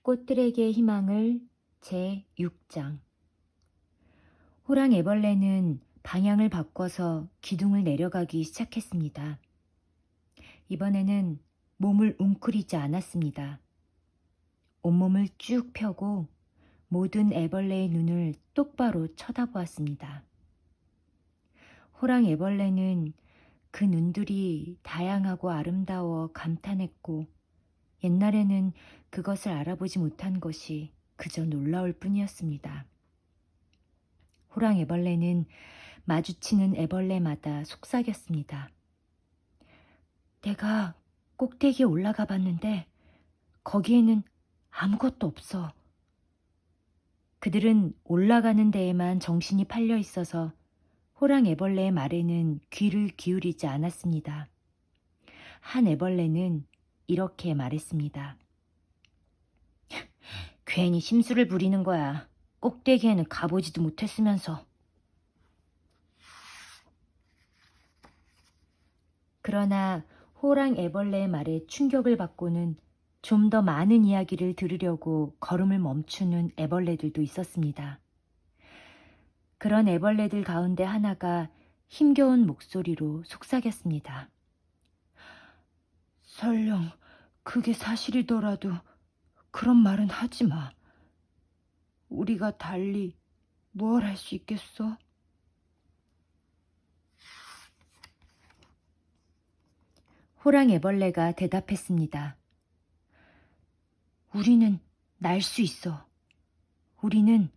꽃들에게 희망을 제6장. 호랑애벌레는 방향을 바꿔서 기둥을 내려가기 시작했습니다. 이번에는 몸을 웅크리지 않았습니다. 온몸을 쭉 펴고 모든 애벌레의 눈을 똑바로 쳐다보았습니다. 호랑애벌레는 그 눈들이 다양하고 아름다워 감탄했고, 옛날에는 그것을 알아보지 못한 것이 그저 놀라울 뿐이었습니다. 호랑애벌레는 마주치는 애벌레마다 속삭였습니다. 내가 꼭대기에 올라가 봤는데 거기에는 아무것도 없어. 그들은 올라가는 데에만 정신이 팔려 있어서 호랑애벌레의 말에는 귀를 기울이지 않았습니다. 한 애벌레는 이렇게 말했습니다. 괜히 심술을 부리는 거야. 꼭대기에는 가보지도 못했으면서. 그러나 호랑애벌레의 말에 충격을 받고는 좀 더 많은 이야기를 들으려고 걸음을 멈추는 애벌레들도 있었습니다. 그런 애벌레들 가운데 하나가 힘겨운 목소리로 속삭였습니다. 설령 그게 사실이더라도 그런 말은 하지 마. 우리가 달리 뭘 할 수 있겠어? 호랑애벌레가 대답했습니다. 우리는 날 수 있어. 우리는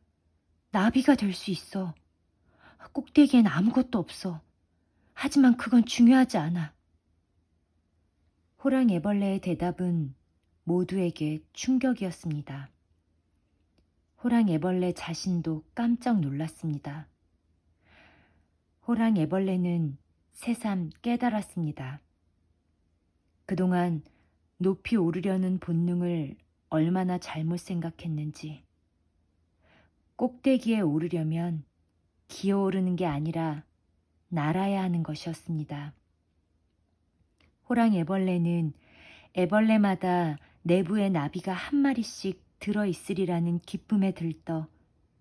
나비가 될 수 있어. 꼭대기엔 아무것도 없어. 하지만 그건 중요하지 않아. 호랑애벌레의 대답은 모두에게 충격이었습니다. 호랑애벌레 자신도 깜짝 놀랐습니다. 호랑애벌레는 새삼 깨달았습니다. 그동안 높이 오르려는 본능을 얼마나 잘못 생각했는지. 꼭대기에 오르려면 기어오르는 게 아니라 날아야 하는 것이었습니다. 호랑애벌레는 애벌레마다 내부에 나비가 한 마리씩 들어있으리라는 기쁨에 들떠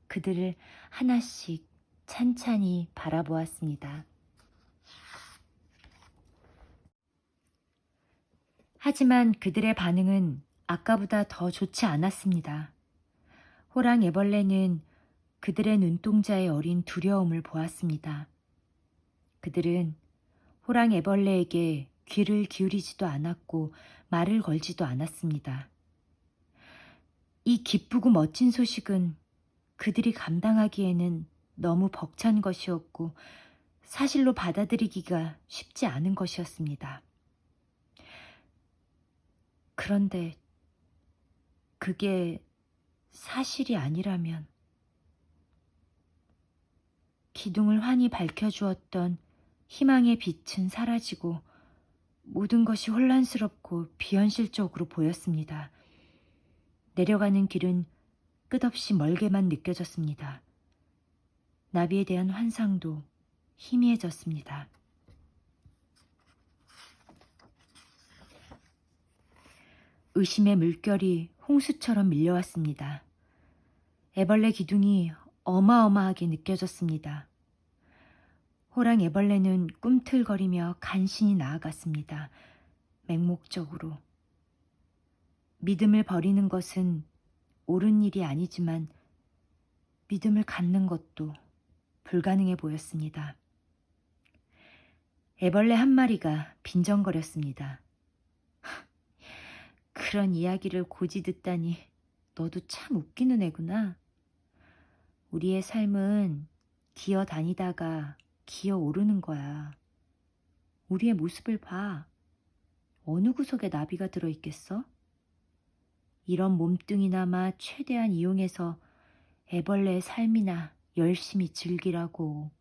그들을 하나씩 찬찬히 바라보았습니다. 하지만 그들의 반응은 아까보다 더 좋지 않았습니다. 호랑애벌레는 그들의 눈동자에 어린 두려움을 보았습니다. 그들은 호랑애벌레에게 귀를 기울이지도 않았고 말을 걸지도 않았습니다. 이 기쁘고 멋진 소식은 그들이 감당하기에는 너무 벅찬 것이었고 사실로 받아들이기가 쉽지 않은 것이었습니다. 그런데 그게 사실이 아니라면 기둥을 환히 밝혀주었던 희망의 빛은 사라지고 모든 것이 혼란스럽고 비현실적으로 보였습니다. 내려가는 길은 끝없이 멀게만 느껴졌습니다. 나비에 대한 환상도 희미해졌습니다. 의심의 물결이 홍수처럼 밀려왔습니다. 애벌레 기둥이 어마어마하게 느껴졌습니다. 호랑애벌레는 꿈틀거리며 간신히 나아갔습니다. 맹목적으로. 믿음을 버리는 것은 옳은 일이 아니지만 믿음을 갖는 것도 불가능해 보였습니다. 애벌레 한 마리가 빈정거렸습니다. 그런 이야기를 고지 듣다니 너도 참 웃기는 애구나. 우리의 삶은 기어 다니다가 기어 오르는 거야. 우리의 모습을 봐. 어느 구석에 나비가 들어있겠어? 이런 몸뚱이나마 최대한 이용해서 애벌레의 삶이나 열심히 즐기라고.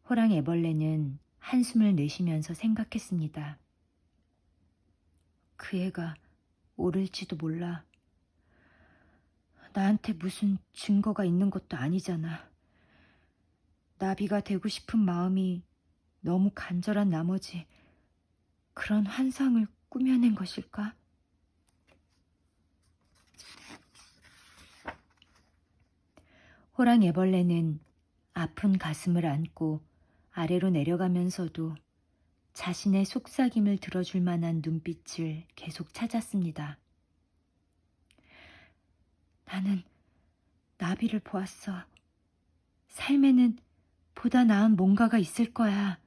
호랑애벌레는 한숨을 내쉬면서 생각했습니다. 그 애가 오를지도 몰라. 나한테 무슨 증거가 있는 것도 아니잖아. 나비가 되고 싶은 마음이 너무 간절한 나머지 그런 환상을 꾸며낸 것일까? 호랑애벌레는 아픈 가슴을 안고 아래로 내려가면서도 자신의 속삭임을 들어줄 만한 눈빛을 계속 찾았습니다. 나는 나비를 보았어. 삶에는 보다 나은 뭔가가 있을 거야.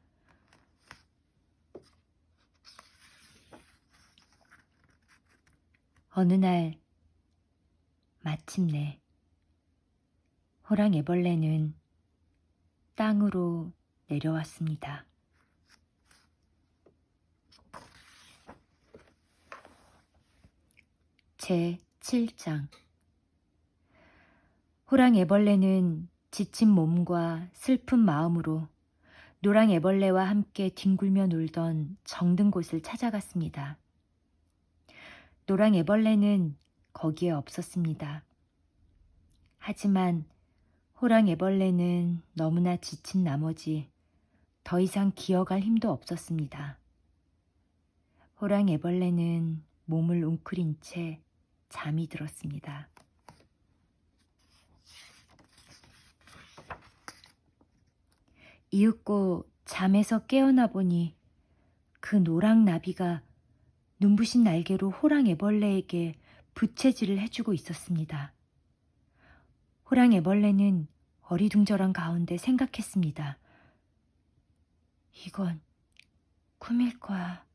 어느 날 마침내 호랑애벌레는 땅으로 내려왔습니다. 제 7장. 호랑애벌레는 지친 몸과 슬픈 마음으로 노랑애벌레와 함께 뒹굴며 놀던 정든 곳을 찾아갔습니다. 노랑애벌레는 거기에 없었습니다. 하지만 호랑애벌레는 너무나 지친 나머지 더 이상 기어갈 힘도 없었습니다. 호랑애벌레는 몸을 웅크린 채 잠이 들었습니다. 이윽고 잠에서 깨어나 보니 그 노랑나비가 눈부신 날개로 호랑애벌레에게 부채질을 해주고 있었습니다. 호랑애벌레는 어리둥절한 가운데 생각했습니다. 이건 꿈일 거야.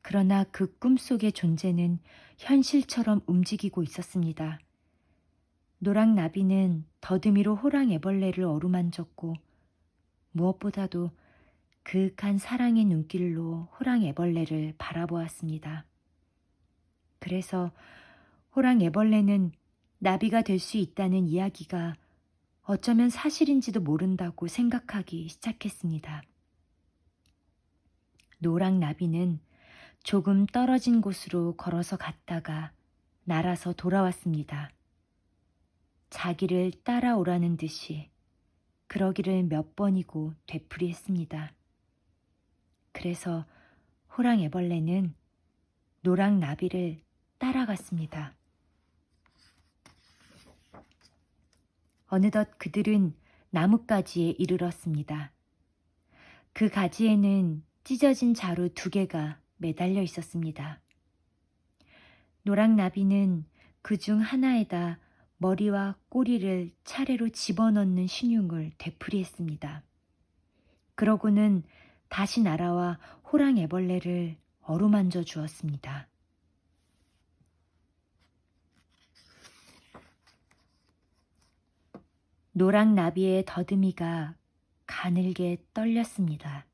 그러나 그 꿈속의 존재는 현실처럼 움직이고 있었습니다. 노랑나비는 더듬이로 호랑애벌레를 어루만졌고 무엇보다도 그윽한 사랑의 눈길로 호랑애벌레를 바라보았습니다. 그래서 호랑애벌레는 나비가 될 수 있다는 이야기가 어쩌면 사실인지도 모른다고 생각하기 시작했습니다. 노랑나비는 조금 떨어진 곳으로 걸어서 갔다가 날아서 돌아왔습니다. 자기를 따라오라는 듯이 그러기를 몇 번이고 되풀이했습니다. 그래서 호랑애벌레는 노랑나비를 따라갔습니다. 어느덧 그들은 나뭇가지에 이르렀습니다. 그 가지에는 찢어진 자루 2개가 매달려 있었습니다. 노랑나비는 그중 하나에다 머리와 꼬리를 차례로 집어넣는 신용을 되풀이했습니다. 그러고는 다시 날아와 호랑애벌레를 어루만져 주었습니다. 노랑나비의 더듬이가 가늘게 떨렸습니다.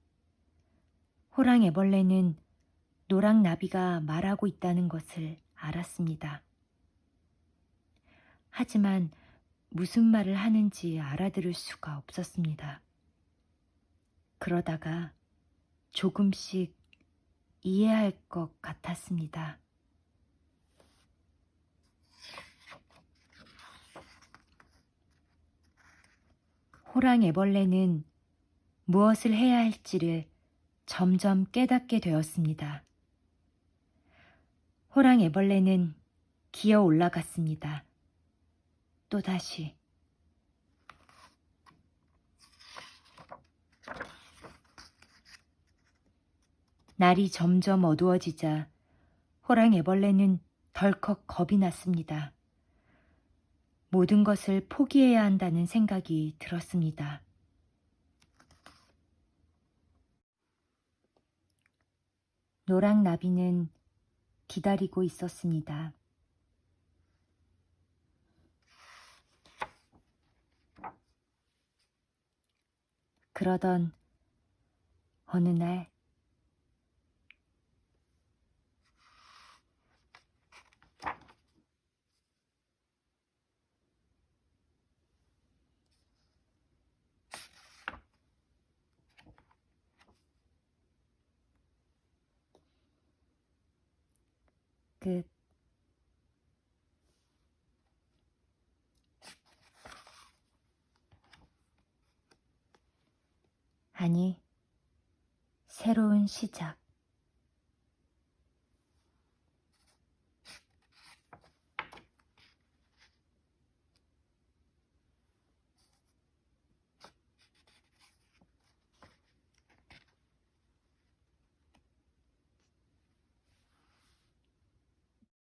호랑애벌레는 노랑나비가 말하고 있다는 것을 알았습니다. 하지만 무슨 말을 하는지 알아들을 수가 없었습니다. 그러다가 조금씩 이해할 것 같았습니다. 호랑애벌레는 무엇을 해야 할지를 점점 깨닫게 되었습니다. 호랑애벌레는 기어 올라갔습니다. 또다시. 날이 점점 어두워지자 호랑애벌레는 덜컥 겁이 났습니다. 모든 것을 포기해야 한다는 생각이 들었습니다. 노랑나비는 기다리고 있었습니다. 그러던 어느 날 끝. 아니, 새로운 시작.